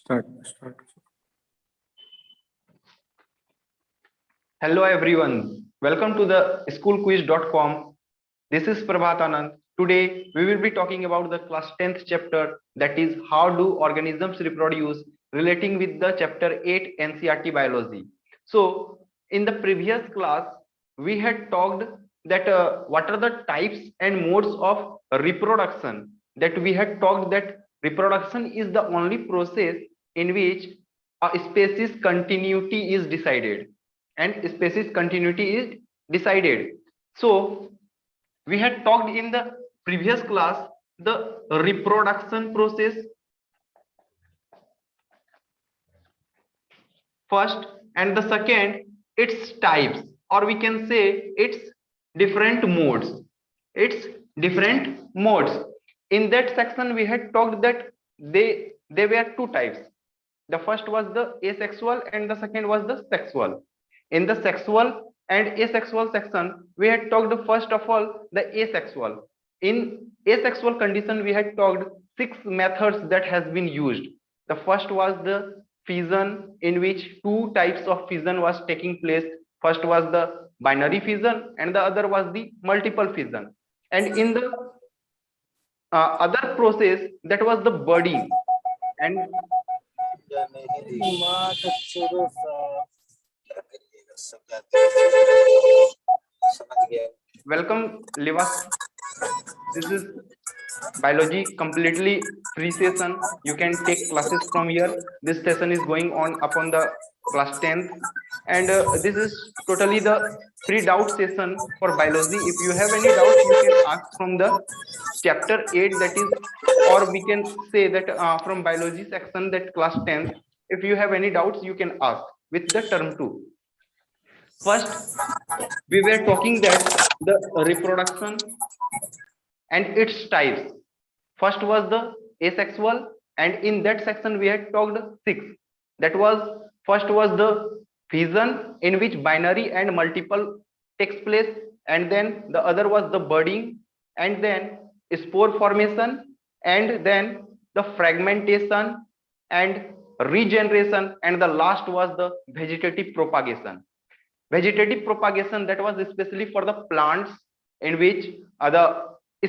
Start. Hello everyone, welcome to the schoolquiz.com. This is Prabhat Anand. Today we will be talking about the class 10th chapter, that is how do organisms reproduce, relating with the chapter 8 NCERT biology. So in the previous class we had talked that what are the types and modes of reproduction. That we had talked that reproduction is the only process in which a species continuity is decided, and species continuity is decided. So we had talked in the previous class the reproduction process first, and the second its types, or we can say its different modes. In that section we had talked that they were two types. The first was the asexual and the second was the sexual. In the sexual and asexual section we had talked first of all the asexual. In asexual condition we had talked 6 methods that has been used. The first was the fission, in which two types of fission was taking place. First was the binary fission and the other was the multiple fission. And in the other process, that was the budding. And welcome Livas. This is biology completely free session. You can take classes from here. This session is going on upon the class 10th, and this is totally the free doubt session for biology. If you have any doubts you can ask from the chapter 8, that is, or we can say that from biology section, that class 10th. If you have any doubts you can ask with the term 2. First we were talking that the reproduction and its types. First was the asexual, and in that section we had talked 6. That was, first was the fission, in which binary and multiple takes place, and then the other was the budding, and then spore formation, and then the fragmentation and regeneration, and the last was the vegetative propagation. Vegetative propagation, that was especially for the plants, in which the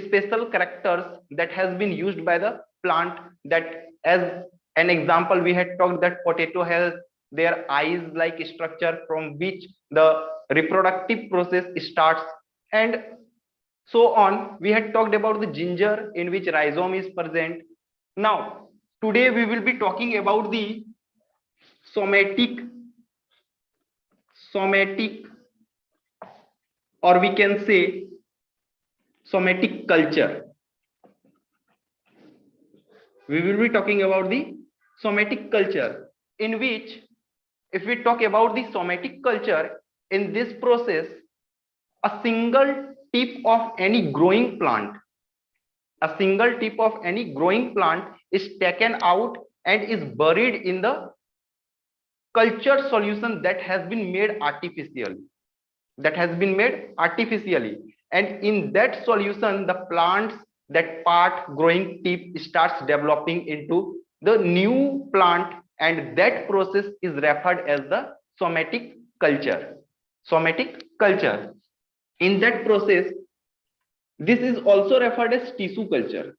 special characters that has been used by the plant, that as an example we had talked that potato has their eyes like structure from which the reproductive process starts, and so on. We had talked about the ginger, in which rhizome is present. Now today we will be talking about the somatic, or we can say somatic culture. We will be talking about the somatic culture, in which, if we talk about the somatic culture, in this process a single tip of any growing plant, is taken out and is buried in the culture solution that has been made artificially, and in that solution the plants, that part growing tip, starts developing into the new plant, and that process is referred as the somatic culture. In that process, this is also referred as tissue culture.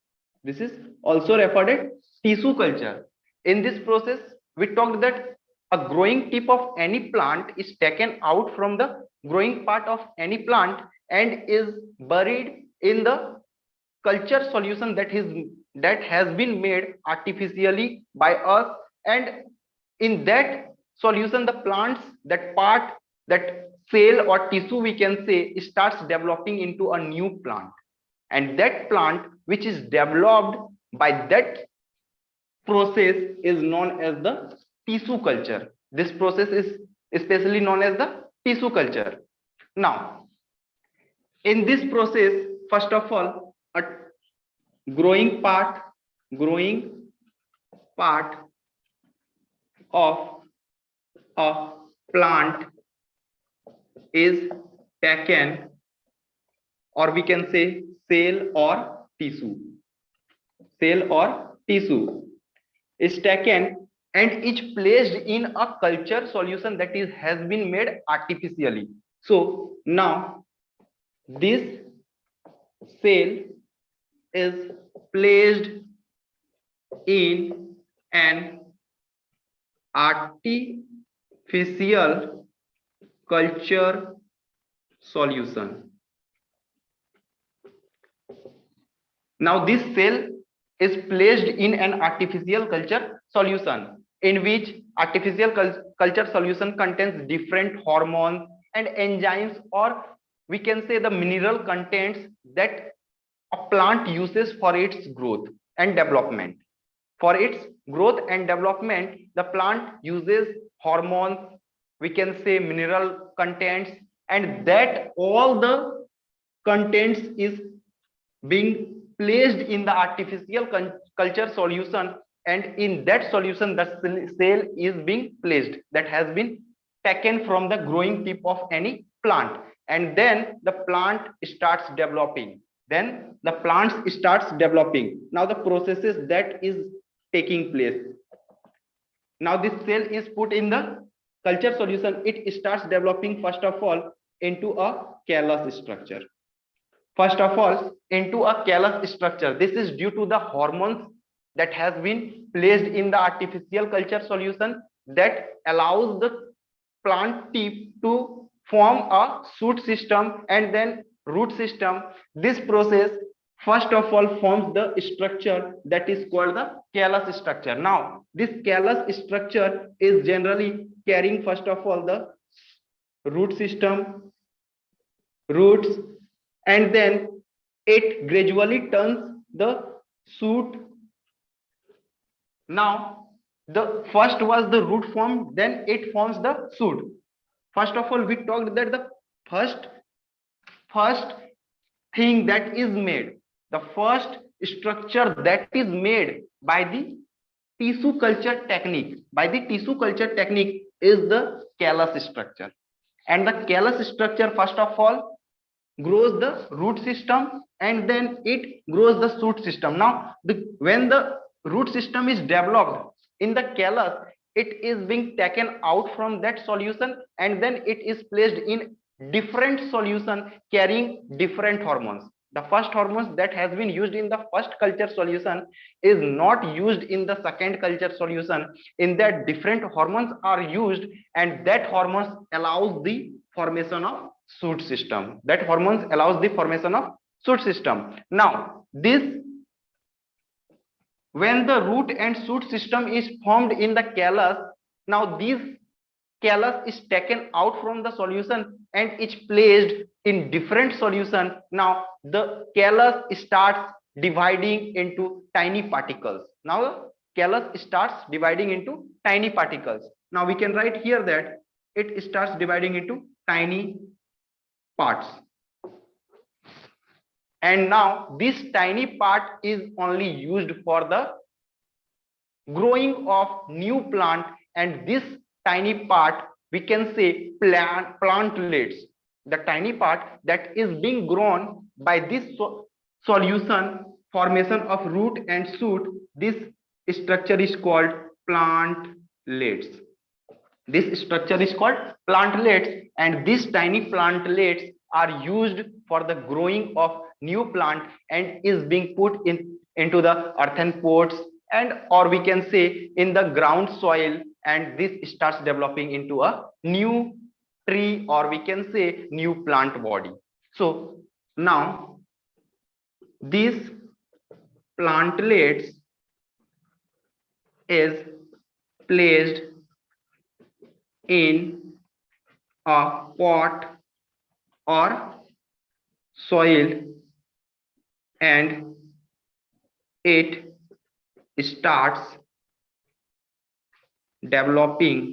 In this process we talked that a growing tip of any plant is taken out from the growing part of any plant and is buried in the culture solution that has been made artificially by us, and in that solution the plants, that part, that cell or tissue we can say, starts developing into a new plant, and that plant which is developed by that process is known as the tissue culture. This process is especially known as the tissue culture. Now in this process, first of all, a growing part of a plant is taken, or we can say cell or tissue is taken and is placed in a culture solution that is has been made artificially. So now this cell is placed in an artificial culture solution. Now this cell is placed in an artificial culture solution, in which artificial culture solution contains different hormones and enzymes, or we can say the mineral contents that a plant uses for its growth and development. For its growth and development, the plant uses hormones, we can say mineral contents, and that all the contents is being placed in the artificial culture solution, and in that solution the cell is being placed that has been taken from the growing tip of any plant, and then the plant starts developing. Then the plant starts developing. Now the processes that is taking place. Now this cell is put in the culture solution. It starts developing first of all into a callus structure. First of all, into a callus structure. This is due to the hormones that has been placed in the artificial culture solution that allows the plant tip to form a shoot system and then root system. This process first of all forms the structure that is called the callus structure. Now this callus structure is generally carrying first of all the root system, roots, and then it gradually turns the shoot. Now the first was the root form, then it forms the shoot. First of all, we talked that the first thing that is made, the first structure that is made by the tissue culture technique, is the callus structure. And the callus structure first of all grows the root system, and then it grows the shoot system. Now when the root system is developed in the callus, it is being taken out from that solution, and then it is placed in different solution carrying different hormones. The first hormones that has been used in the first culture solution is not used in the second culture solution. In that different hormones are used, and that hormones allows the formation of shoot system. That hormones allows the formation of shoot system. Now this, when the root and shoot system is formed in the callus, now this callus is taken out from the solution and is placed in different solution. Now the callus starts dividing into tiny particles. Now the callus starts dividing into tiny particles. Now we can write here that it starts dividing into tiny parts, and now this tiny part is only used for the growing of new plant, and this tiny part we can say plantlets. The tiny part that is being grown by this solution formation of root and shoot, this structure is called plantlets. This structure is called plantlets, and these tiny plantlets are used for the growing of new plant and is being put into the earthen pots, and or we can say in the ground soil, and this starts developing into a new tree, or we can say new plant body. So now these plantlets is placed in a pot or soil, and it starts developing.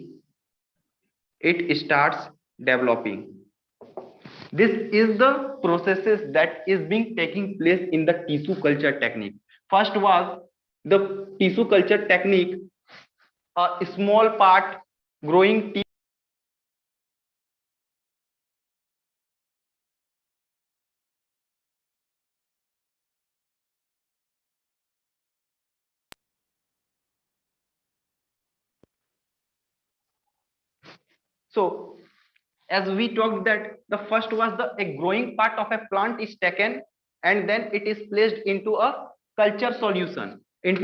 This is the processes that is being taking place in the tissue culture technique. First was the tissue culture technique, a small part growing So as we talked that the first was a growing part of a plant is taken and then it is placed into a culture solution, and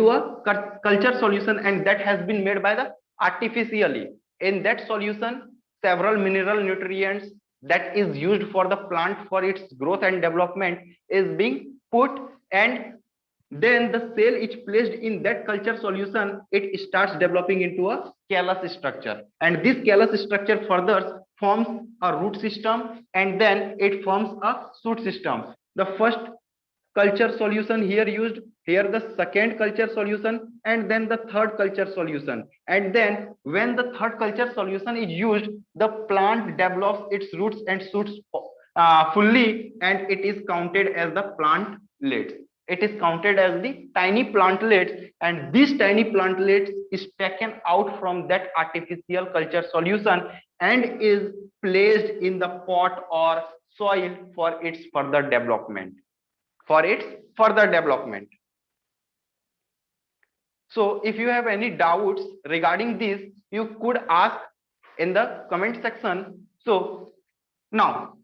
that has been made by the artificially. In that solution, several mineral nutrients that is used for the plant for its growth and development is being put, and then the cell is placed in that culture solution. It starts developing into a callus structure, and this callus structure further forms a root system, and then it forms a shoot system. The first culture solution here used, here the second culture solution, and then the third culture solution. And then when the third culture solution is used, the plant develops its roots and shoots fully, and it is counted as the plantlets. It is counted as the tiny plantlets, and these tiny plantlets is taken out from that artificial culture solution and is placed in the pot or soil for its further development. So if you have any doubts regarding this, you could ask in the comment section. So now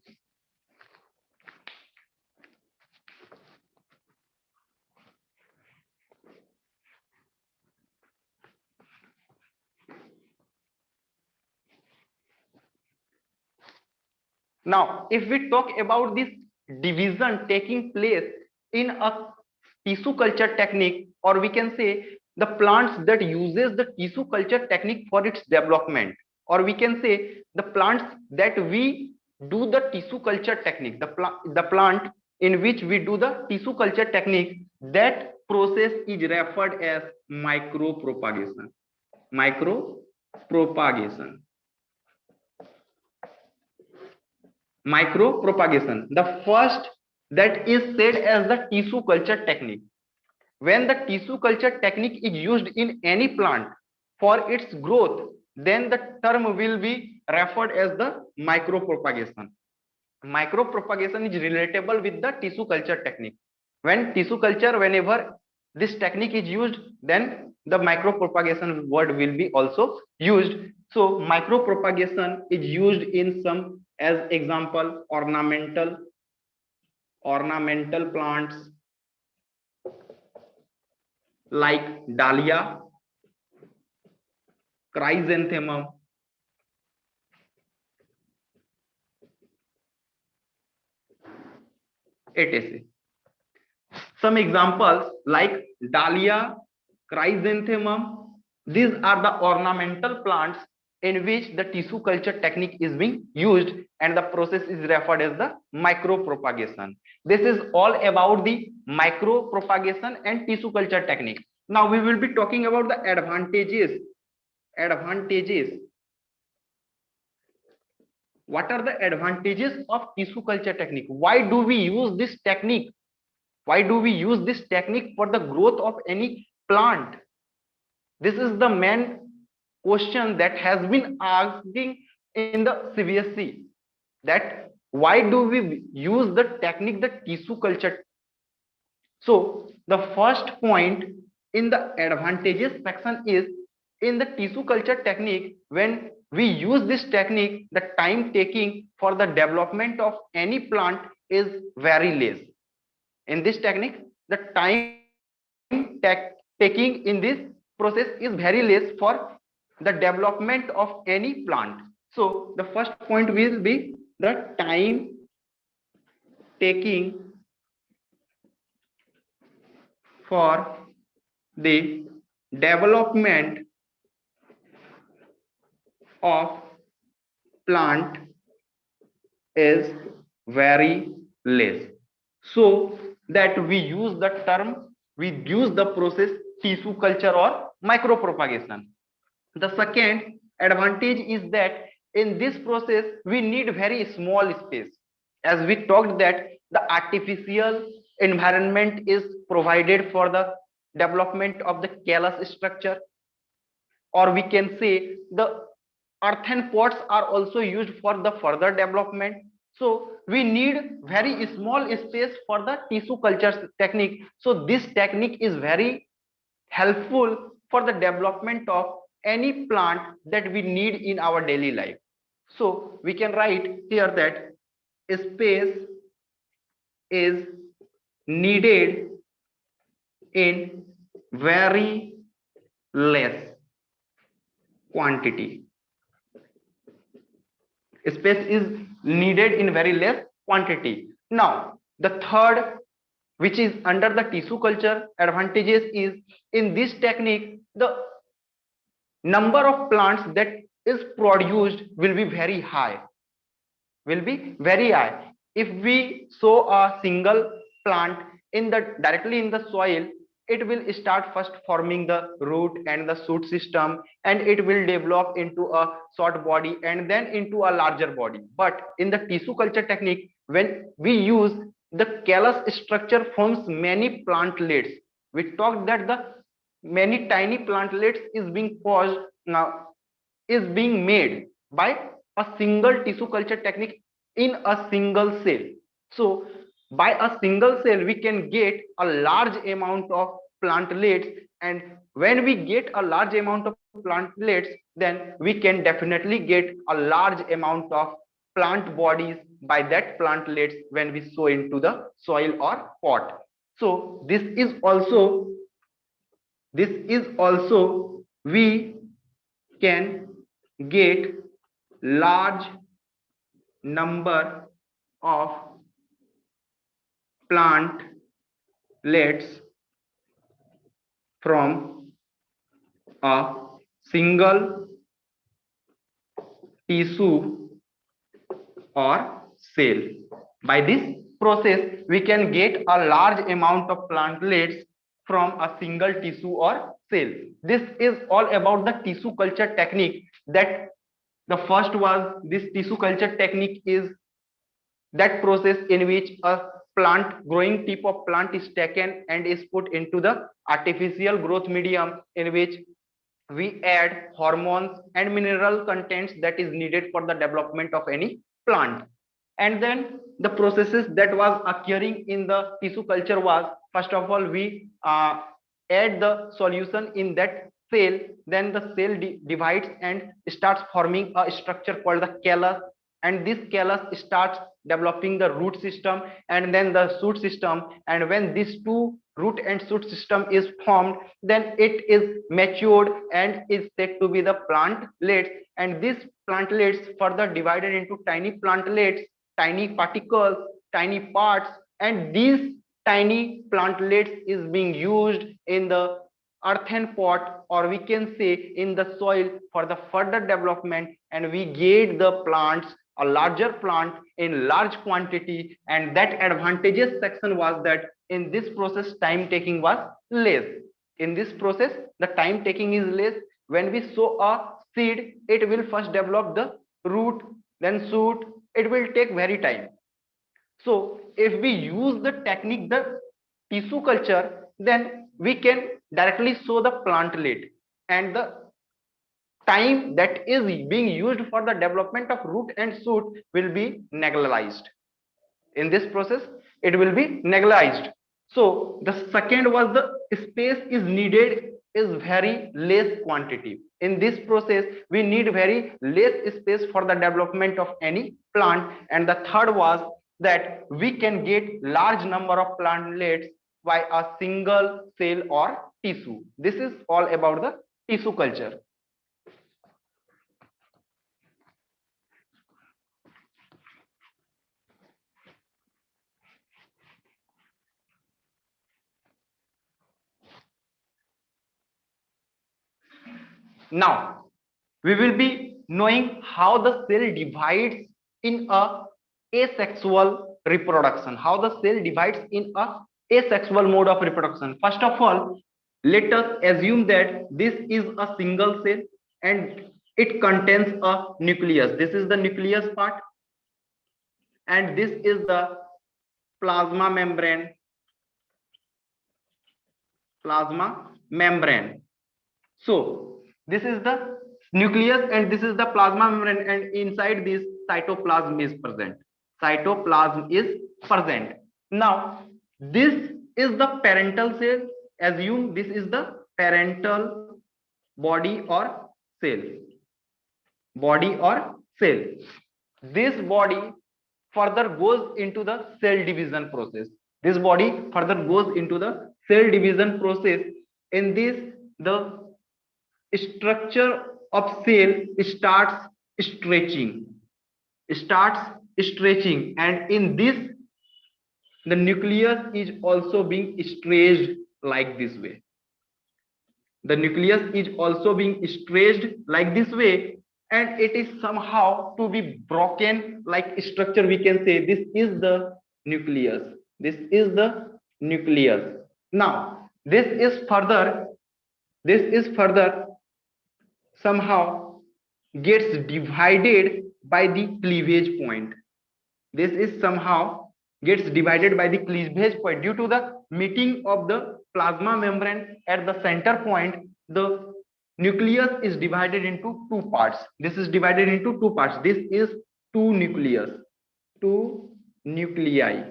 if we talk about this division taking place in a tissue culture technique, or we can say the plants that uses the tissue culture technique for its development, or we can say the plants that we do the tissue culture technique, the plant in which we do the tissue culture technique, that process is referred as micropropagation. Micropropagation, the first that is said as the tissue culture technique. When the tissue culture technique is used in any plant for its growth, then the term will be referred as the micropropagation. Micropropagation is relatable with the tissue culture technique. Whenever this technique is used, then the micropropagation word will be also used. So micropropagation is used in some, as example, ornamental plants like dahlia, chrysanthemum, etc. Some examples like dahlia, chrysanthemum, these are the ornamental plants in which the tissue culture technique is being used, and the process is referred as the micropropagation. This is all about the micropropagation and tissue culture technique. Now we will be talking about the advantages. What are the advantages of tissue culture technique? Why do we use this technique? Why do we use this technique for the growth of any plant? This is the main question that has been asking in the CBSE, that why do we use the technique, the tissue culture? So the first point in the advantages section is, in the tissue culture technique, when we use this technique, the time taking for the development of any plant is very less. In this technique, the time taking in this process is very less for the development of any plant. So the first point will be the time taking for the development of plant is very less. So that we use the term, we use the process tissue culture or micropropagation. The second advantage is that in this process we need very small space. As we talked that the artificial environment is provided for the development of the callus structure, or we can say the earthen pots are also used for the further development. So we need very small space for the tissue culture technique. So this technique is very helpful for the development of any plant that we need in our daily life. So we can write here that space is needed in very less quantity. Space is needed in very less quantity. Now, the third, which is under the tissue culture advantages, is in this technique, the number of plants that is produced will be very high. If we sow a single plant in the directly in the soil, it will start first forming the root and the shoot system, and it will develop into a short body and then into a larger body. But in the tissue culture technique, when we use the callus structure forms many plantlets. We talked that the many tiny plantlets is being caused now, is being made by a single tissue culture technique in a single cell. So by a single cell we can get a large amount of plantlets, and when we get a large amount of plantlets, then we can definitely get a large amount of plant bodies by that plantlets when we sow into the soil or pot. So this is also we can get large number of plantlets from a single tissue or cell. By this process, we can get a large amount of plantlets from a single tissue or cell. This is all about the tissue culture technique. That the first was this tissue culture technique is that process in which a plant growing tip of plant is taken and is put into the artificial growth medium, in which we add hormones and mineral contents that is needed for the development of any plant. And then the processes that was occurring in the tissue culture was, first of all, we add the solution in that cell, then the cell divides and starts forming a structure called the callus, and this callus starts developing the root system and then the shoot system. And when these two root and shoot system is formed, then it is matured and is said to be the plantlets, and these plantlets further divided into tiny plantlets, tiny particles, tiny parts, and these tiny plantlets is being used in the earthen pot, or we can say in the soil, for the further development, and we get the plants, a larger plant in large quantity. And that advantageous section was that in this process time taking was less. In this process the time taking is less. When we sow a seed, it will first develop the root, then shoot. It will take very time. So if we use the technique, the tissue culture, then we can directly sow the plantlet, and the time that is being used for the development of root and shoot will be negliged. In this process it will be negliged. So the second was the space is needed is very less quantity. In this process we need very less space for the development of any plant. And the third was that we can get large number of plantlets by a single cell or tissue. This is all about the tissue culture. Now we will be knowing how the cell divides in a asexual reproduction, how the cell divides in a asexual mode of reproduction. First of all, let us assume that this is a single cell and it contains a nucleus. This is the nucleus part, and this is the plasma membrane. So this is the nucleus and this is the plasma membrane, and inside this cytoplasm is present. Now this is the parental cell. Assume this is the parental body or cell. cell. This body further goes into the cell division process. This body further goes into the cell division process. In this, the structure of cell starts stretching, starts stretching, and in this, the nucleus is also being stretched like this way. The nucleus is also being stretched like this way, and it is somehow to be broken like structure. We can say this is the nucleus, this is the nucleus. Now this is further somehow gets divided by the cleavage point. This is somehow gets divided by the cleavage point due to the meeting of the plasma membrane at the center point. The nucleus is divided into two parts. This is divided into two parts. This is two nucleus, two nuclei.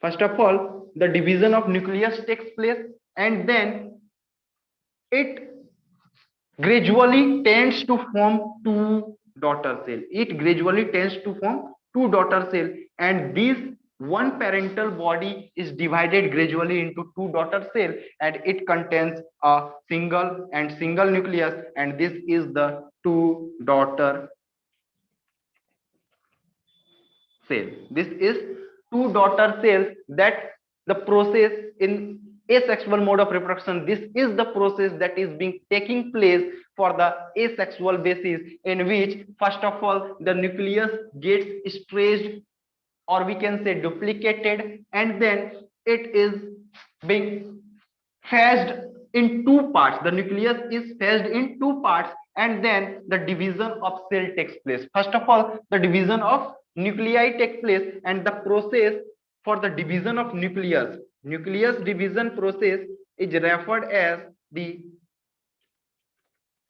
First of all, the division of nucleus takes place, and then it gradually tends to form two daughter cell. It gradually tends to form two daughter cell, and this one parental body is divided gradually into two daughter cell, and it contains a single nucleus, and this is the two daughter cell. This is two daughter cells. That the process in asexual mode of reproduction, this is the process that is being taking place for the asexual basis, in which first of all the nucleus gets stretched, or we can say duplicated, and then it is being phased in two parts. The nucleus is phased in two parts, and then the division of cell takes place. First of all, the division of nuclei takes place, and the process for the division of nucleus division process is referred as the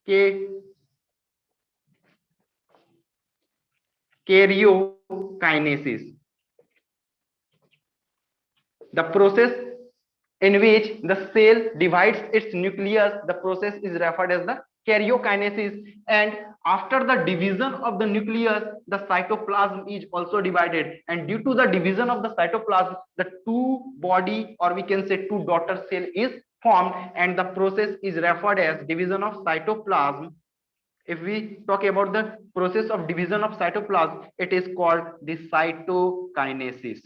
karyokinesis. The process in which the cell divides its nucleus, the process is referred as the karyokinesis. And after the division of the nucleus, the cytoplasm is also divided, and due to the division of the cytoplasm, the two body, or we can say two daughter cell, is formed, and the process is referred as division of cytoplasm. If we talk about the process of division of cytoplasm, it is called the cytokinesis.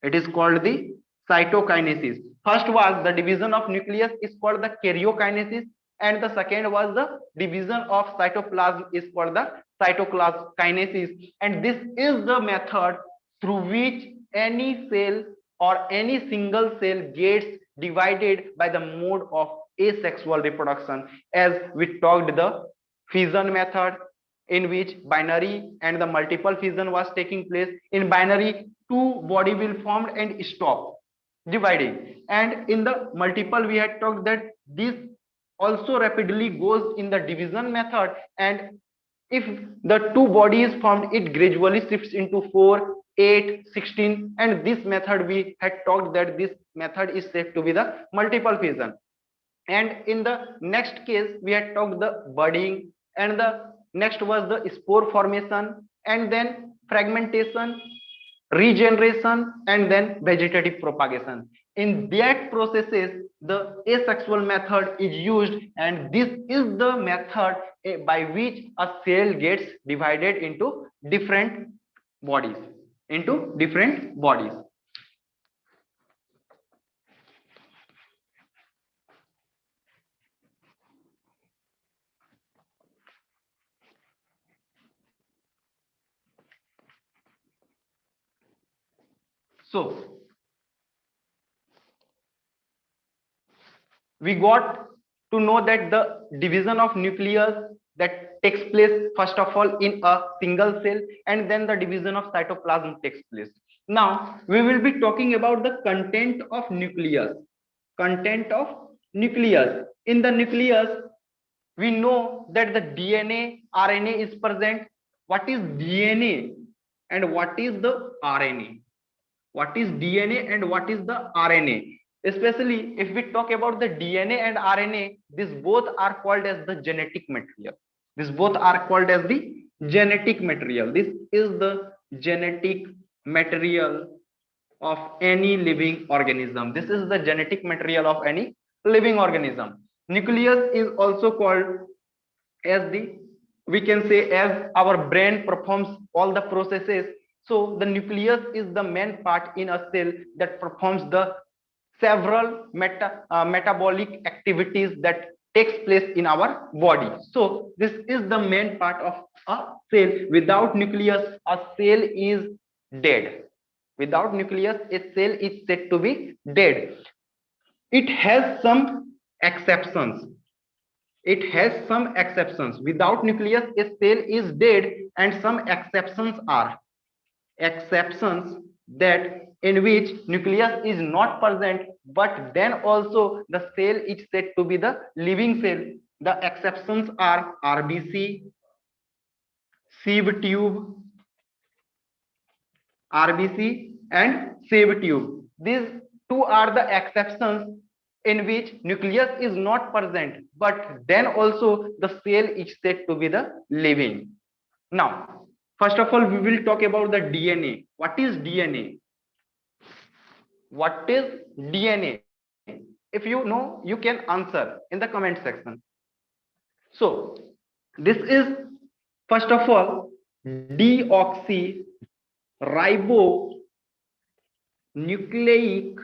It is called the cytokinesis. First was the division of nucleus is called the karyokinesis, and the second was the division of cytoplasm is called the cytokinesis. And this is the method through which any cell or any single cell gets divided by the mode of asexual reproduction. As we talked the fission method, in which binary and the multiple fission was taking place. In binary, two body will form and stop dividing, and in the multiple we had talked that this also rapidly goes in the division method, and if the two bodies formed, it gradually shifts into 4, 8, 16, and this method we had talked that this method is said to be the multiple fission. And in the next case we had talked the budding, and the next was the spore formation, and then fragmentation, regeneration, and then vegetative propagation. In that processes, the asexual method is used, and this is the method by which a cell gets divided into different bodies, So we got to know that the division of nucleus that takes place first of all in a single cell, and then the division of cytoplasm takes place. Now we will be talking about the content of nucleus. In the nucleus, we know that the DNA, RNA is present. What is DNA and what is the RNA? What is DNA and what is the RNA? Especially if we talk about the DNA and RNA, these both are called as the genetic material. These both are called as the genetic material. This is the genetic material of any living organism. This is the genetic material of any living organism. Nucleus is also called as the, we can say, as our brain performs all the processes, so the nucleus is the main part in a cell that performs the several metabolic activities that takes place in our body. So this is the main part of a cell. Without nucleus, a cell is dead. Without nucleus, a cell is said to be dead. It has some exceptions. It has some exceptions. Without nucleus, a cell is dead, and some exceptions are exceptions that in which nucleus is not present, but then also the cell is said to be the living cell. The exceptions are RBC, sieve tube, RBC, and sieve tube. These two are the exceptions in which nucleus is not present, but then also the cell is said to be the living. Now, first of all, we will talk about the DNA. What is DNA? What is DNA? If you know, you can answer in the comment section. So, this is first of all deoxyribonucleic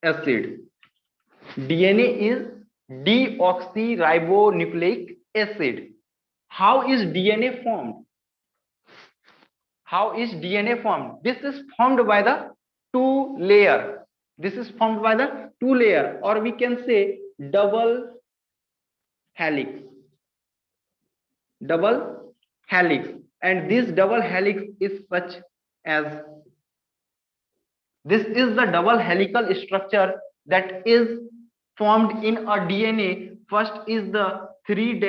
acid. DNA is deoxyribonucleic acid. How is DNA formed? How is DNA formed? This is formed by the two layer. This is formed by the two layer, or we can say double helix. Double helix. And this double helix is such as, this is the double helical structure that is formed in a DNA. First is the 3'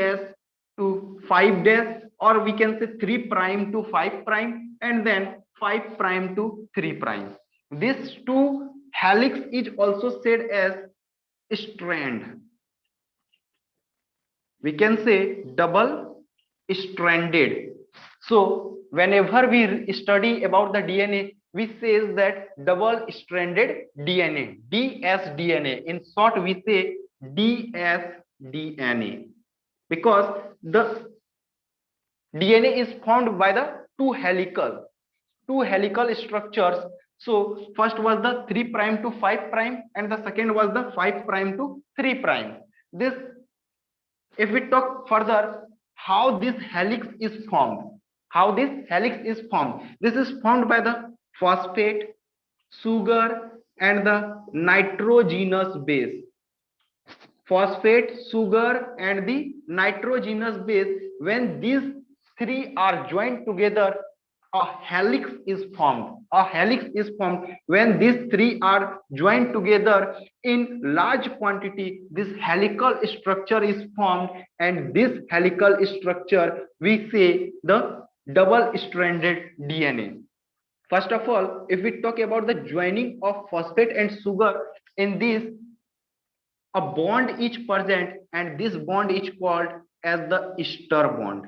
to 5', or we can say 3' to 5', and then 5' to 3'. This two helix is also said as strand. We can say double stranded. So whenever we study about the DNA, we say that double stranded DNA, dsDNA. In short, we say dsDNA, because the DNA is formed by the two helical structures. So first was the 3' to 5', and the second was the 5' to 3'. This, if we talk further, how this helix is formed, this is formed by the phosphate, sugar, and the nitrogenous base. Phosphate, sugar, and the nitrogenous base, when these three are joined together, a helix is formed. When these three are joined together in large quantity, this helical structure is formed, and this helical structure we say the double stranded DNA. First of all, if we talk about the joining of phosphate and sugar, in this a bond is present, and this bond is called as the ester bond.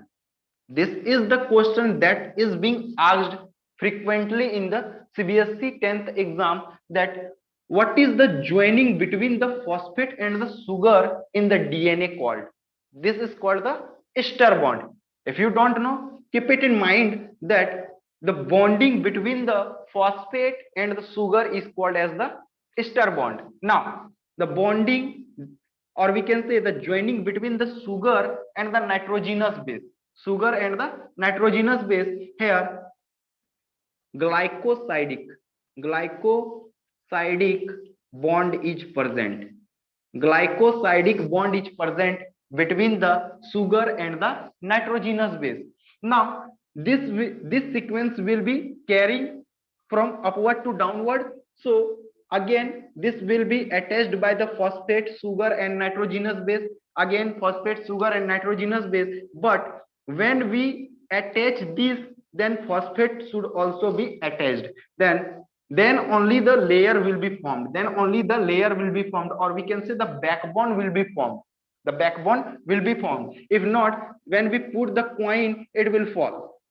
This is the question that is being asked frequently in the CBSE 10th exam, that what is the joining between the phosphate and the sugar in the DNA called? This is called the ester bond. If you don't know, keep it in mind that the bonding between the phosphate and the sugar is called as the ester bond. Now, the bonding, or we can say the joining between the sugar and the nitrogenous base. Here glycosidic bond is present. Glycosidic bond is present between the sugar and the nitrogenous base. Now this sequence will be carrying from upward to downward. So again this will be attached by the phosphate, sugar, and nitrogenous base. Again phosphate, sugar, and nitrogenous base. But when we attach this, then phosphate should also be attached. Then only the layer will be formed. Or we can say the backbone will be formed. The backbone will be formed. If not, when we put the coin, it will fall.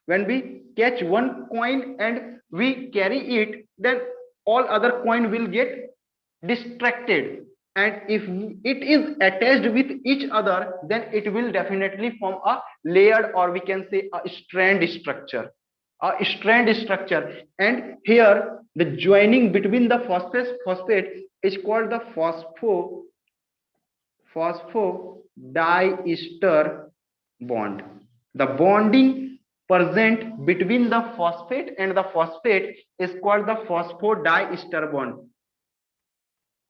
When we catch one coin and we carry it, then all other coin will get distracted. And if it is attached with each other, then it will definitely form a layered, or we can say a strand structure. A strand structure. And here the joining between the phosphate is called the phosphodiester bond. The bonding present between the phosphate and the phosphate is called the phosphodiester bond.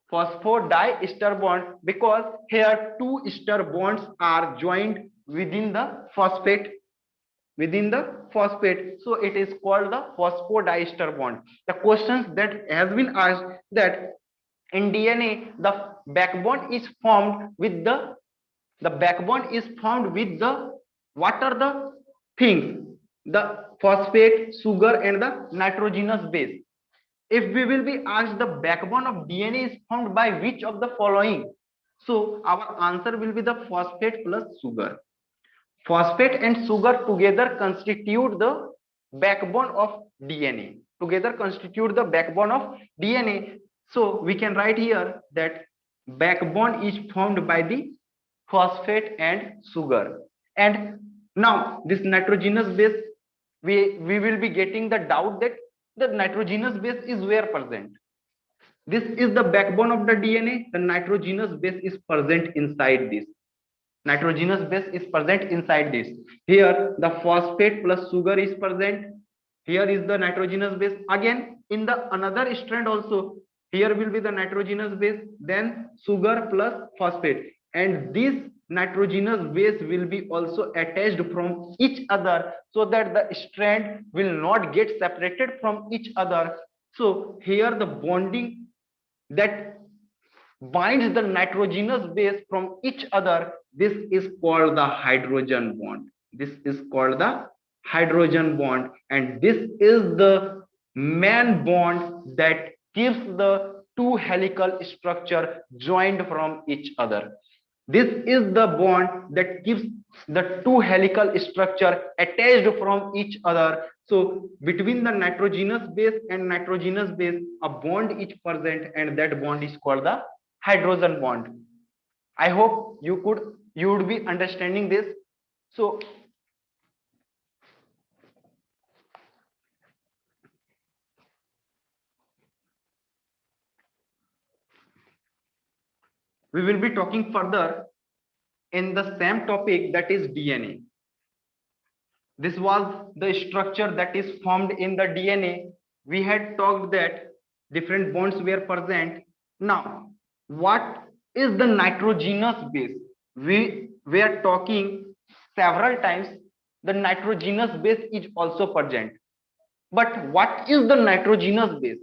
Phosphodiester bond, because here two ester bonds are joined within the phosphate, so it is called the phosphodiester bond. The questions that has been asked, that in DNA the backbone is formed with the what are the things? The phosphate, sugar, and the nitrogenous base. If we will be asked the backbone of DNA is formed by which of the following, so our answer will be the phosphate plus sugar. Phosphate and sugar together constitute the backbone of DNA. So we can write here that backbone is formed by the phosphate and sugar. And now this nitrogenous base, we will be getting the doubt that the nitrogenous base is where present. This is the backbone of the DNA. The nitrogenous base is present inside this. Here the phosphate plus sugar is present. Here is the nitrogenous base. Again, in the another strand also, here will be the nitrogenous base, then sugar plus phosphate, and this nitrogenous base will be also attached from each other, so that the strand will not get separated from each other. So here the bonding that binds the nitrogenous base from each other, this is called the hydrogen bond. And this is the main bond that keeps the two helical structure joined from each other. This is the bond that keeps the two helical structure attached from each other. So between the nitrogenous base and nitrogenous base, a bond is present, and that bond is called the hydrogen bond. I hope you would be understanding this. So we will be talking further in the same topic, that is DNA. This was the structure that is formed in the DNA. We had talked that different bonds were present. Now, what is the nitrogenous base? We were talking several times the nitrogenous base is also present. But what is the nitrogenous base?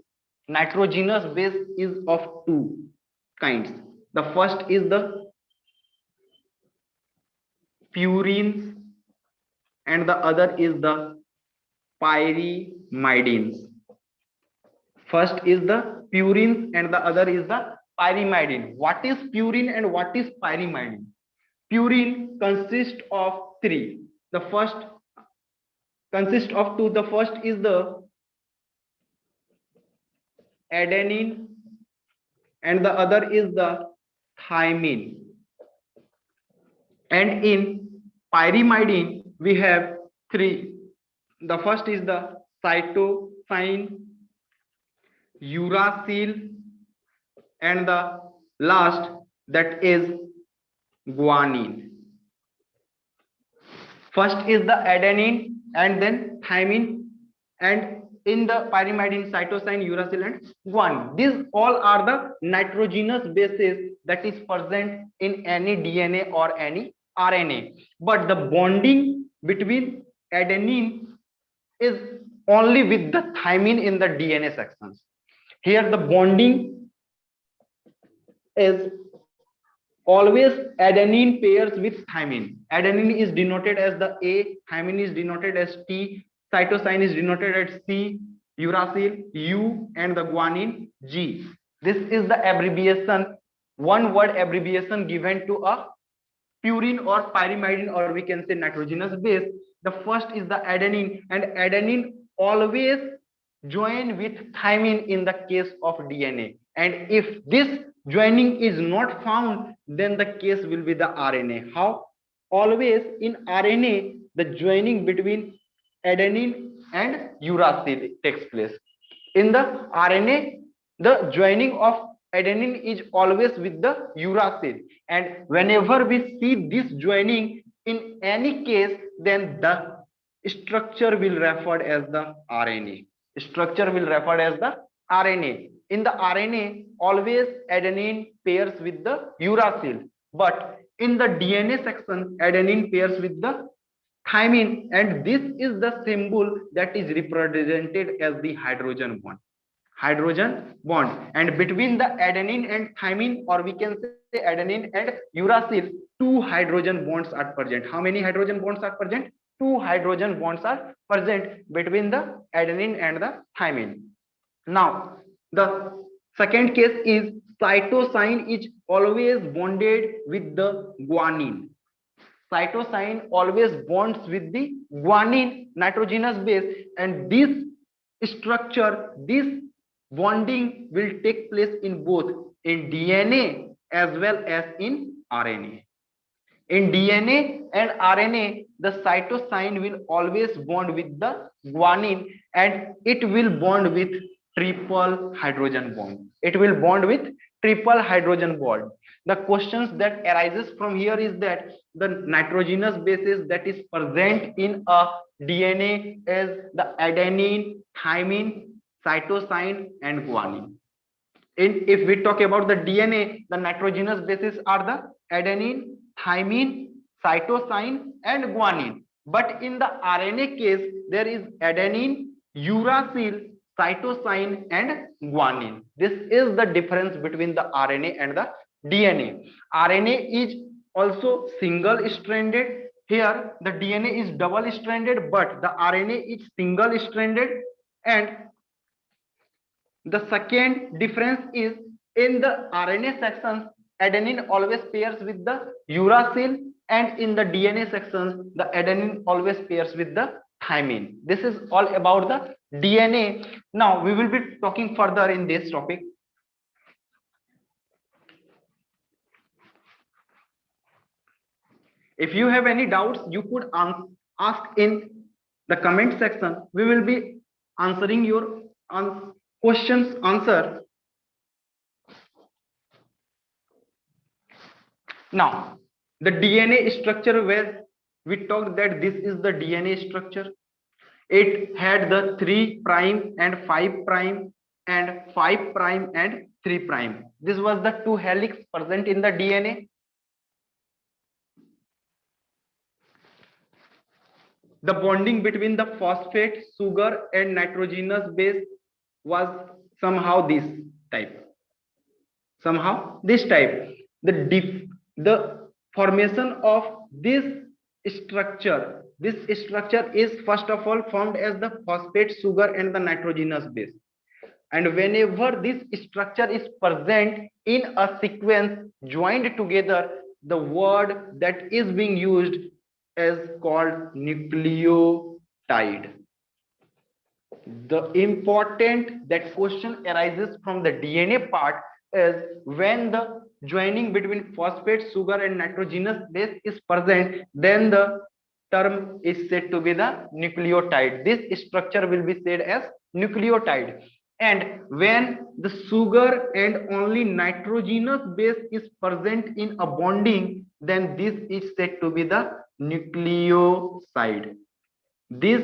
Nitrogenous base is of two kinds. The first is the purines, and the other is the pyrimidines. First is the purines and the other is the pyrimidine. What is purine and what is pyrimidine? Purine consists of three. The first consists of two. The first is the adenine and the other is the thymine. And in pyrimidine we have three. The first is the cytosine, uracil, and the last, that is guanine. First is the adenine and then thymine, and in the pyrimidine, cytosine, uracil, and guanine. These all are the nitrogenous bases that is present in any DNA or any RNA. But the bonding between adenine is only with the thymine in the DNA sections. Here the bonding is always adenine pairs with thymine. Adenine is denoted as the A, thymine is denoted as T, cytosine is denoted as C, uracil U, and the guanine G. This is the abbreviation one word abbreviation given to a purine or pyrimidine, or we can say nitrogenous base. The first is the adenine, and adenine always join with thymine in the case of DNA, and if this joining is not found, then the case will be the RNA. How? Always in RNA the joining between adenine and uracil takes place. In the RNA, the joining of adenine is always with the uracil, and whenever we see this joining in any case, then the structure will referred as the RNA. Structure will referred as the RNA. In the RNA, always adenine pairs with the uracil, but in the DNA section, adenine pairs with the thymine, and this is the symbol that is represented as the hydrogen bond. Hydrogen bond, and between the adenine and thymine, or we can say adenine and uracil, two hydrogen bonds are present. How many hydrogen bonds are present? Two hydrogen bonds are present between the adenine and the thymine. Now the second case is cytosine is always bonded with the guanine. Cytosine always bonds with the guanine nitrogenous base, and this structure, this bonding will take place in both in DNA as well as in RNA. In DNA and RNA, the cytosine will always bond with the guanine, and it will bond with triple hydrogen bond. It will bond with triple hydrogen bond. The questions that arises from here is that the nitrogenous bases that is present in a DNA is the adenine, thymine, cytosine, and guanine. If we talk about the DNA, the nitrogenous bases are the adenine, thymine, cytosine, and guanine. But in the RNA case, there is adenine, uracil, cytosine, and guanine. This is the difference between the RNA and the DNA. RNA is also single stranded. Here, the DNA is double stranded, but the RNA is single stranded. And the second difference is in the RNA sections, adenine always pairs with the uracil, and in the DNA sections, the adenine always pairs with the thymine. This is all about the DNA. Now we will be talking further in this topic. If you have any doubts, you could ask in the comment section. We will be answering your questions answer. Now the DNA structure, where we talked that this is the DNA structure. It had the 3' and 5' and 5' and 3'. This was the two helix present in the DNA. The bonding between the phosphate, sugar, and nitrogenous base was somehow this type. Somehow this type. The formation of this structure is first of all formed as the phosphate, sugar, and the nitrogenous base. And whenever this structure is present in a sequence joined together, the word that is being used is called nucleotide. The important that question arises from the DNA part is when the joining between phosphate, sugar, and nitrogenous base is present, then the term is said to be the nucleotide. This structure will be said as nucleotide. And when the sugar and only nitrogenous base is present in a bonding, then this is said to be the nucleoside. This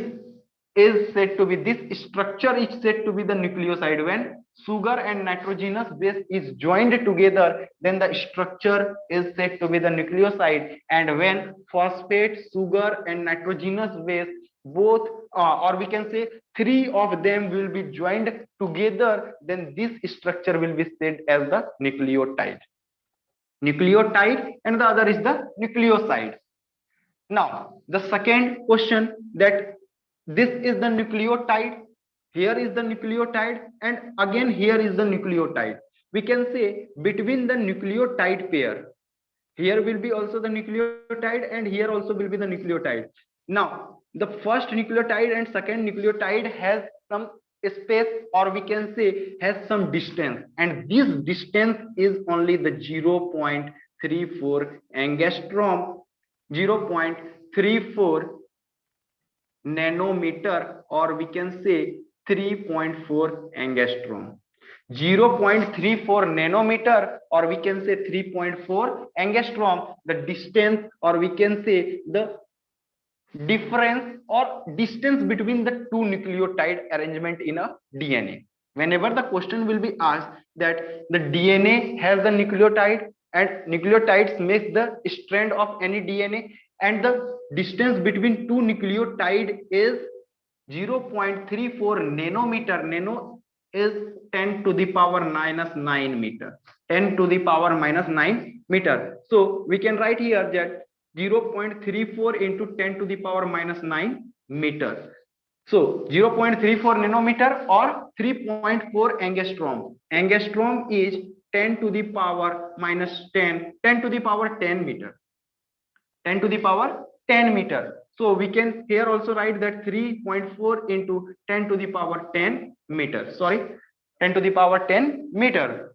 structure is said to be the nucleoside. When sugar and nitrogenous base is joined together, then the structure is said to be the nucleoside. And when phosphate, sugar, and nitrogenous base both or we can say 3 of them will be joined together, then this structure will be said as the nucleotide. And the other is the nucleoside. Now the second question, that this is the nucleotide, here is the nucleotide, and again here is the nucleotide. we can say between the nucleotide pair. Here will be also the nucleotide and here also will be the nucleotide. Now the first nucleotide and second nucleotide has some space, or we can say has some distance, and this distance is only the 0.34 angstrom, 0.34 nanometer, or we can say 3.4 angstrom. 0.34 nanometer, or we can say 3.4 angstrom, the distance, or we can say the difference or distance between the two nucleotide arrangement in a DNA. Whenever the question will be asked that the DNA has the nucleotide and nucleotides makes the strand of any DNA, and the distance between two nucleotide is 0.34 nanometer. Nano is 10 to the power minus 9 meter. 10 to the power minus 9 meter. So we can write here that 0.34 into 10 to the power minus 9 meter. So 0.34 nanometer or 3.4 angstrom. Angstrom is 10 to the power minus 10, 10 to the power 10 meter. 10 to the power 10 meter. So we can here also write that 3.4 into 10 to the power 10 meter. Sorry, 10 to the power 10 meter.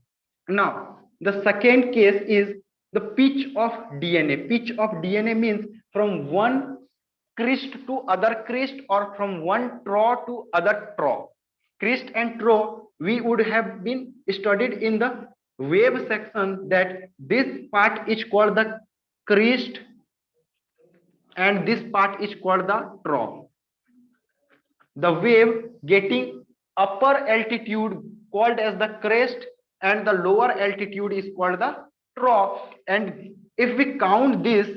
Now, the second case is the pitch of DNA. Pitch of DNA means from one crest to other crest, or from one trough to other trough. Crest and trough we would have been studied in the wave section, that this part is called the crest and this part is called the trough. The wave getting upper altitude called as the crest and the lower altitude is called the trough. And if we count this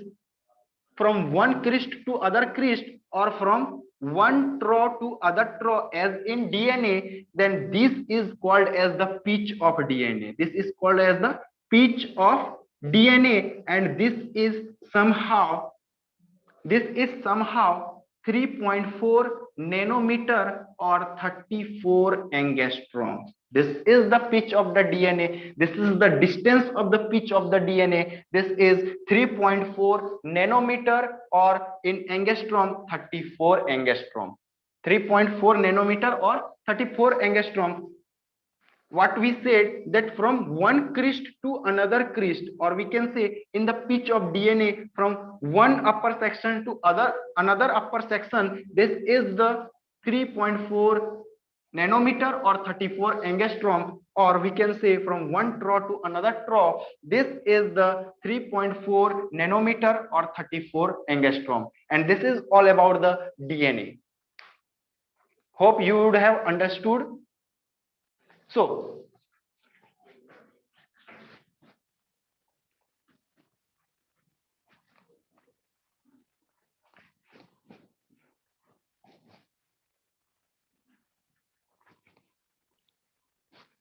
from one crest to other crest, or from one trough to other trough as in DNA, then this is called as the pitch of DNA. This is called as the pitch of DNA, and this is somehow 3.4 nanometer or 34 angstrom. This is the pitch of the DNA. This is the distance of the pitch of the DNA. This is 3.4 nanometer, or in angstrom 34 angstrom. 3.4 nanometer or 34 angstrom. What we said, that from one crest to another crest, or we can say in the pitch of DNA from one upper section to another upper section, this is the 3.4 nanometer or 34 angstrom, or we can say from one trough to another trough, this is the 3.4 nanometer or 34 angstrom. And this is all about the DNA. Hope you would have understood. So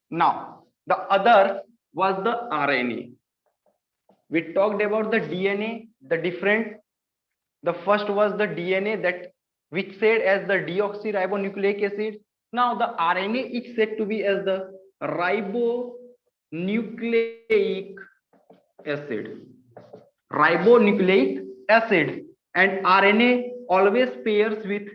now the other was the RNA. We talked about the DNA, the different. The first was the DNA, that which said as the deoxyribonucleic acid. Now the RNA is said to be as the ribonucleic acid. Ribonucleic acid. And RNA always pairs with,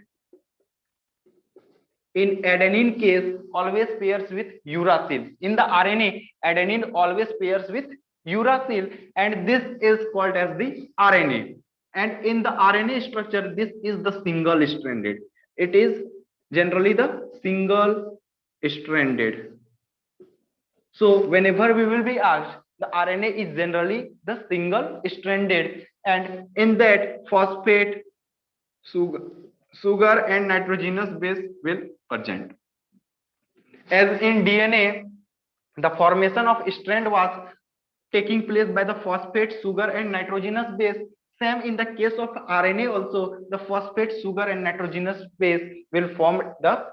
in adenine case, always pairs with uracil. In the RNA, adenine always pairs with uracil, and this is called as the RNA. And in the RNA structure, this is the single stranded. It is generally the single stranded. So whenever we will be asked, the RNA is generally the single stranded, and in that phosphate, sugar and nitrogenous base will present. As in DNA, the formation of strand was taking place by the phosphate, sugar and nitrogenous base. Same in the case of RNA also, the phosphate, sugar and nitrogenous base will form the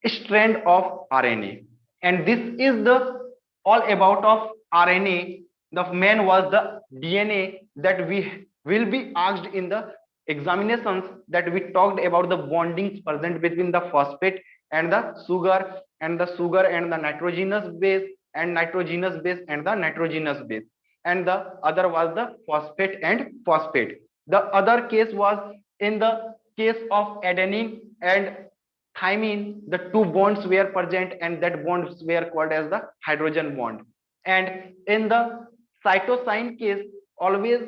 strand of RNA. And this is the all about of RNA. The main was the DNA, that we will be asked in the examinations, that we talked about the bondings present between the phosphate and the sugar and the nitrogenous base, and nitrogenous base and the nitrogenous base, and the other was the phosphate and phosphate. The other case was in the case of adenine and thymine, the two bonds were present and that bonds were called as the hydrogen bond. And in the cytosine case, always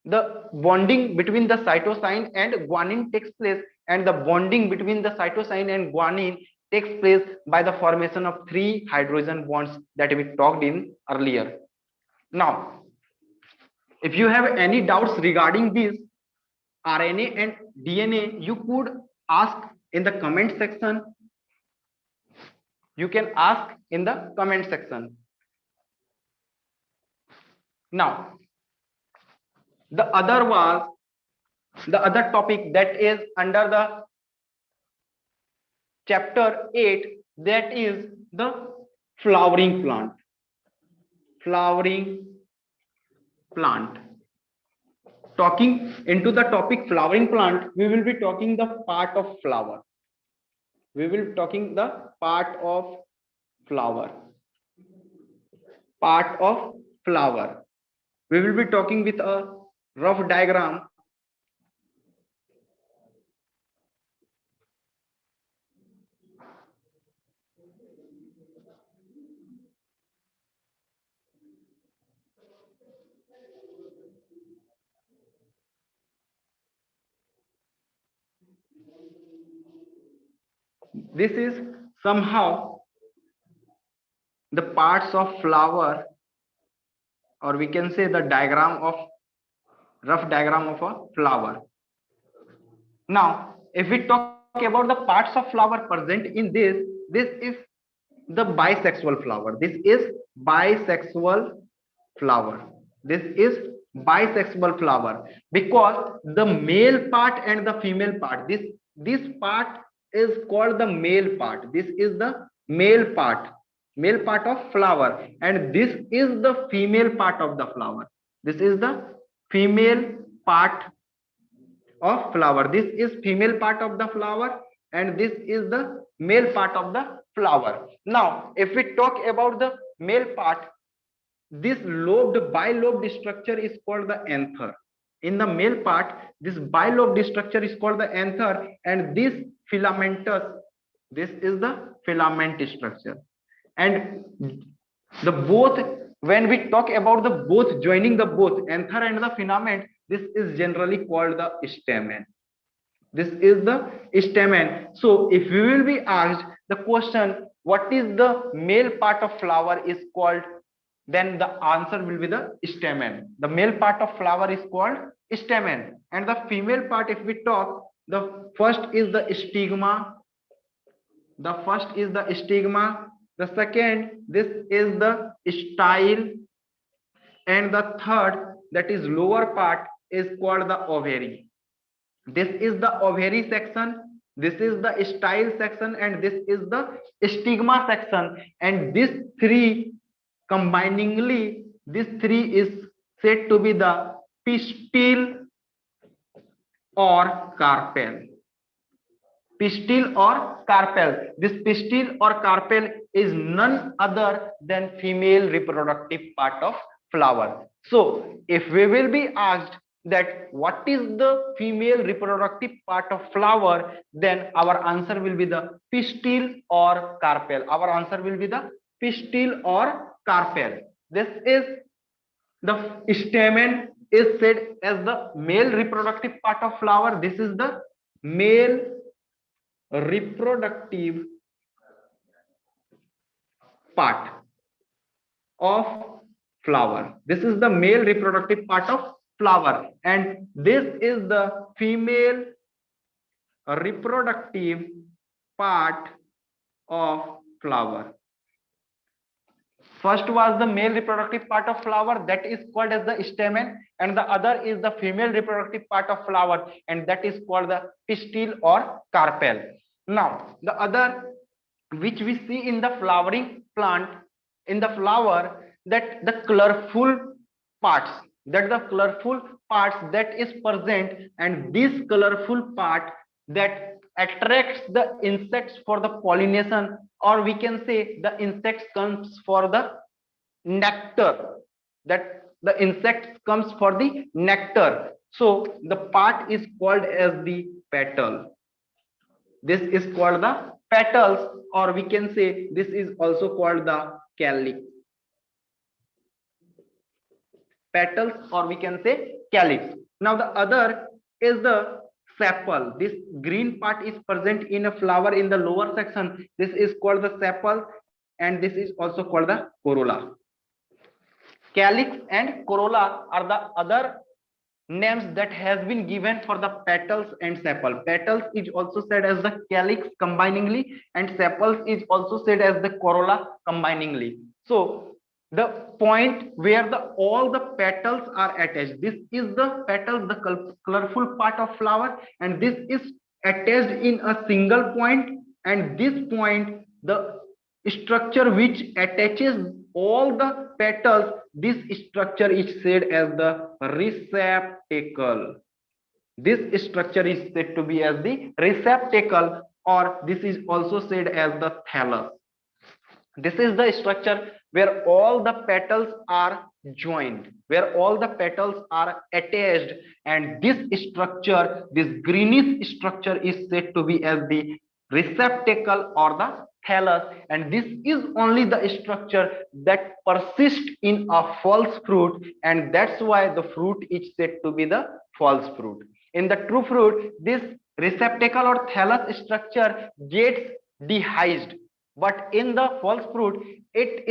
the bonding between the cytosine and guanine takes place, and the bonding between the cytosine and guanine takes place by the formation of three hydrogen bonds that we talked in earlier. Now, if you have any doubts regarding this RNA and DNA, you could ask in the comment section. You can ask in the comment section. Now, the other topic that is under the chapter 8, that is the flowering plant. Flowering plant. Talking into the topic flowering plant, we will be talking the part of flower. We will be talking the part of flower. Part of flower. We will be talking with a rough diagram. This is somehow the parts of flower, or we can say the rough diagram of a flower. Now, if we talk about the parts of flower present in this is the bisexual flower. This is bisexual flower. This is bisexual flower because the male part and the female part, this part is called the male part. This is the male part of flower, and this is the female part of the flower. This is the female part of flower. This is female part of the flower, and this is the male part of the flower. Now, if we talk about the male part, this bilobed structure is called the anther. In the male part, this bilobed structure is called the anther, and this filamentous, this is the filament structure. And the both, when we talk about the both joining the both anther and the filament, this is generally called the stamen. This is the stamen. So if we will be asked the question, what is the male part of flower is called, then the answer will be the stamen. The male part of flower is called stamen, and the female part, if we talk, the first is the stigma. The first is the stigma. The second, this is the style, and the third, that is lower part, is called the ovary. This is the ovary section, this is the style section, and this is the stigma section. And these three combiningly, this three is said to be the pistil or carpel. Pistil or carpel. This pistil or carpel is none other than female reproductive part of flower. So if we will be asked that what is the female reproductive part of flower, then our answer will be the pistil or carpel. Our answer will be the pistil or carpel. This is the stamen is said as the male reproductive part of flower. This is the male reproductive part of flower. This is the male reproductive part of flower, and this is the female reproductive part of flower. First was the male reproductive part of flower, that is called as the stamen, and the other is the female reproductive part of flower, and that is called the pistil or carpel. Now, the other which we see in the flowering plant, in the flower, that the colorful parts, that is present, and this colorful part that attracts the insects for the pollination, or we can say the insects comes for the nectar, that the insect comes for the nectar. So the part is called as the petal. This is called the petals, or we can say this is also called the calyx. Petals, or we can say calyx. Now the other is the sepal. This green part is present in a flower in the lower section. This is called the sepal, and this is also called the corolla. Calyx and corolla are the other names that has been given for the petals and sepal. Petals is also said as the calyx combiningly, and sepals is also said as the corolla combiningly. So the point where the all the petals are attached, this is the petals, the colorful part of flower, and this is attached in a single point, and this point, the structure which attaches all the petals, this structure is said as the receptacle. This structure is said to be as the receptacle, or this is also said as the thallus. This is the structure where all the petals are joined, where all the petals are attached, and this structure, this greenish structure, is said to be as the receptacle or the thallus, and this is only the structure that persists in a false fruit, and that's why the fruit is said to be the false fruit. In the true fruit, this receptacle or thallus structure gets dehisced, but in the false fruit it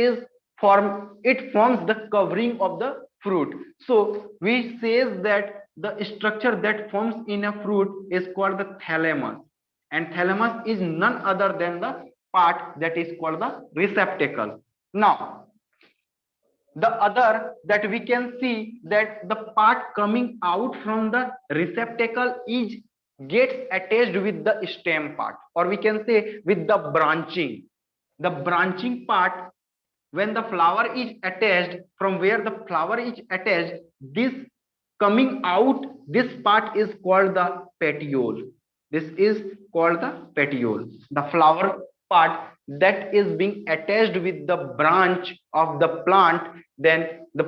forms the covering of the fruit. So we says that the structure that forms in a fruit is called the thalamus, and thalamus is none other than the part that is called the receptacle. Now the other that we can see, that the part coming out from the receptacle is gets attached with the stem part, or we can say with the branching. The branching part, when the flower is attached, from where the flower is attached, this coming out, this part is called the petiole. This is called the petiole, the flower part that is being attached with the branch of the plant. Then the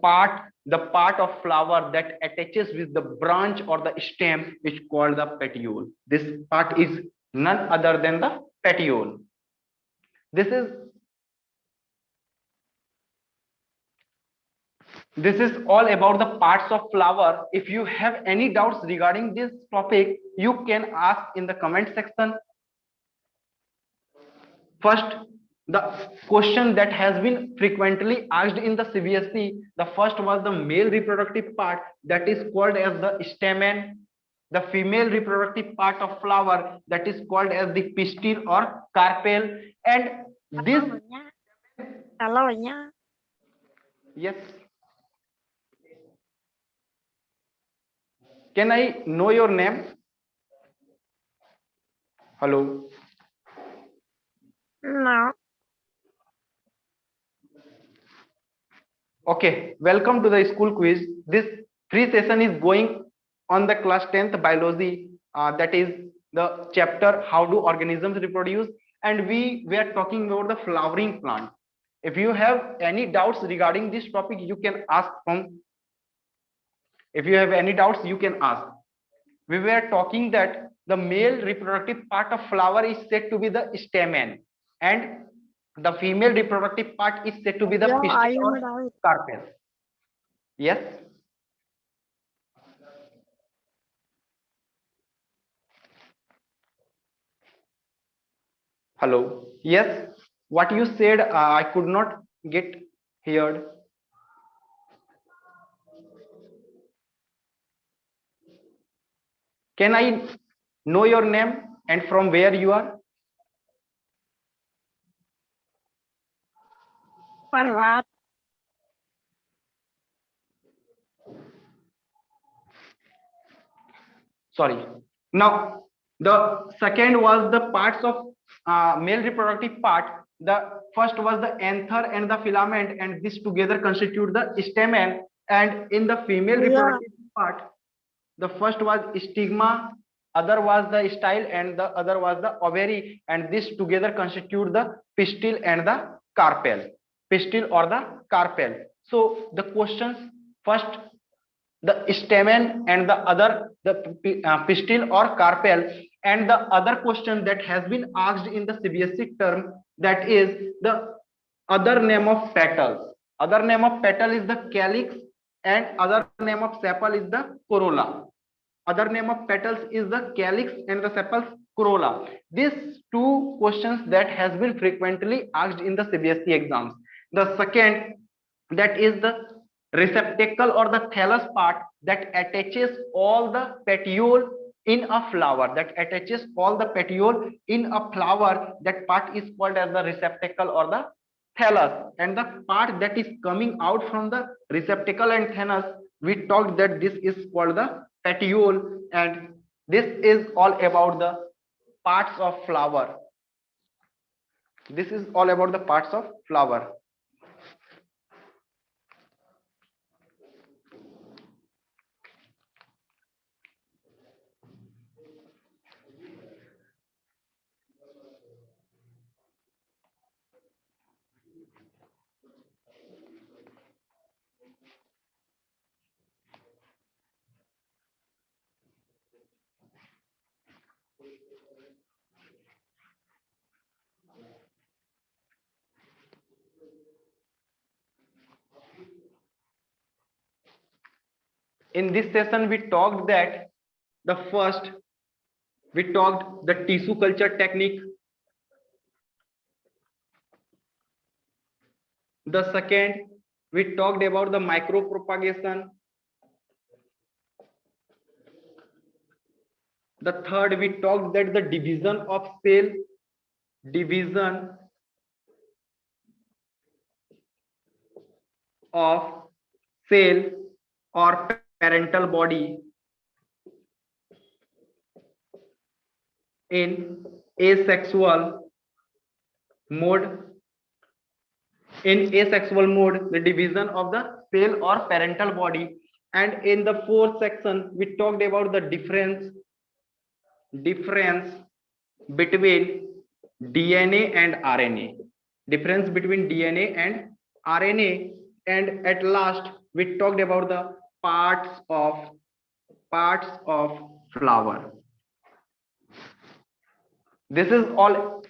part of flower that attaches with the branch or the stem is called the petiole. This part is none other than the petiole. This is all about the parts of flower. If you have any doubts regarding this topic, you can ask in the comment section. First, the question that has been frequently asked in the CBSE, the first was the male reproductive part, that is called as the stamen. The female reproductive part of flower, that is called as the pistil or carpel. And this yes, can I know your name? Hello. No. Okay, welcome to the school quiz. This free session is going on the class 10th biology, that is the chapter how do organisms reproduce, and we were talking about the flowering plant. If you have any doubts regarding this topic, you can ask from. If you have any doubts, you can ask. We were talking that the male reproductive part of flower is said to be the stamen, and the female reproductive part is said to be the pistil or carpel. Yes. Hello. Yes. What you said, I could not get heard. Can I know your name and from where you are? What? Sorry. Now, the second was the parts of male reproductive part. The first was the anther and the filament, and this together constitute the stamen. And in the female reproductive part, the first was stigma, other was the style, and the other was the ovary, and this together constitute the pistil and the carpel, pistil or the carpel. So the questions, first the stamen and the other the pistil or carpel, and the other question that has been asked in the CBSE term, that is the other name of petals. Other name of petal is the calyx, and other name of sepal is the corolla. Other name of petals is the calyx and the sepals corolla. These two questions that has been frequently asked in the CBSE exams. The second, that is the receptacle or the thallus part that attaches all the petiole in a flower, that attaches all the petiole in a flower. That part is called as the receptacle or the thallus, and the part that is coming out from the receptacle and thallus, we talked that this is called the petiole. And this is all about the parts of flower. This is all about the parts of flower. In this session we talked that the first, we talked the tissue culture technique. The second, we talked about the micropropagation. The third, we talked that the division of cell, division of cell or parental body in asexual mode. In asexual mode, the division of the cell or parental body. And in the fourth section, we talked about the difference between DNA and RNA. Difference between DNA and RNA. And at last, we talked about the parts of flower. This is all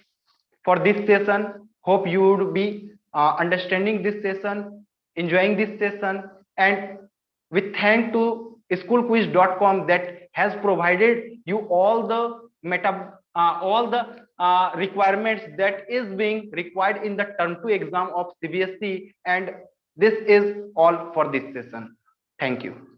for this session. Hope you would be understanding this session, enjoying this session, and we thank to schoolquiz.com that has provided you all the requirements that is being required in the term 2 exam of CBSE. And this is all for this session. Thank you.